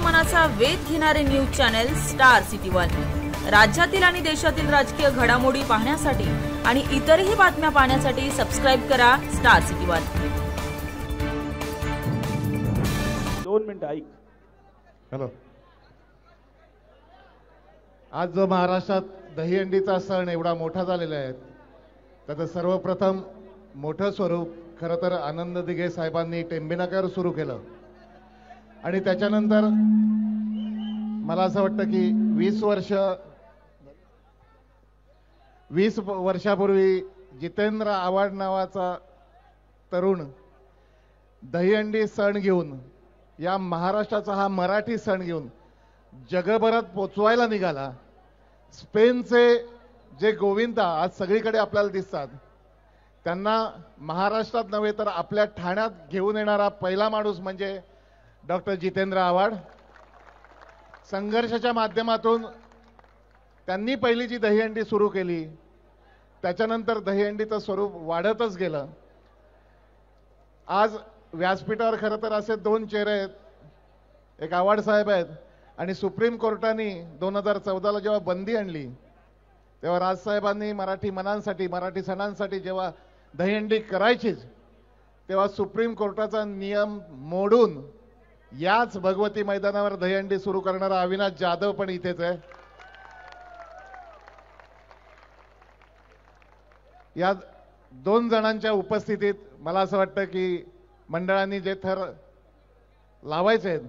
मनाचा वेध घेणारे news channel star city one. राज्यातील आणि देशातील राजकीय घडामोडी पाहण्यासाठी आणि इतरही बातम्या पाहण्यासाठी सबस्क्राइब करा स्टार सिटी वन। 2 मिनिटं ऐक। हॅलो, आज जो महाराष्ट्रात दहीहंडीचा सण एवढा मोठा झालेला आहे, त्याचं सर्वप्रथम मोठं स्वरूप खरं तर आनंद दिघे साहेबांनी टेंबेनाक्यावर सुरू केलं आणि त्याच्यानंतर मला असं वाटतं की 20 वर्षापूर्वी जितेंद्र आव्हाड नावाचा तरुण दहीहंडी सण घेऊन, या महाराष्ट्राचा हा मराठी सण घेऊन जगभरात पोचवायला निघाला। स्पेनचे जे गोविंदा आज सगळीकडे आपल्याला दिसतात, त्यांना महाराष्ट्रात नव्हे तर आपल्या ठाण्यात घेऊन येणारा पहिला माणूस म्हणजे डॉक्टर जितेंद्र आव्हाड। संघर्षाच्या माध्यमातून त्यांनी पहिली जी दहीहंडी सुरू केली, त्याच्यानंतर दहीहंडीचं स्वरूप वाढतच गेलं। आज व्यासपीठावर खरं तर असे 2 चेहरे आहेत, एक आव्हाड साहेब आहेत आणि सुप्रीम कोर्टाने 2014ला जेव्हा बंदी आणली, तेव्हा राजसाहेबांनी मराठी मनांसाठी, मराठी सणांसाठी जेव्हा दहीहंडी करायचीच, तेव्हा सुप्रीम कोर्टाचा नियम मोडून याच भगवती मैदानावर दहीहंडी सुरू करणारा अविनाश जाधव पण इथेच आहे। या 2 जणांच्या उपस्थितीत मला असं वाटतं की मंडळांनी जे थर लावायचे आहेत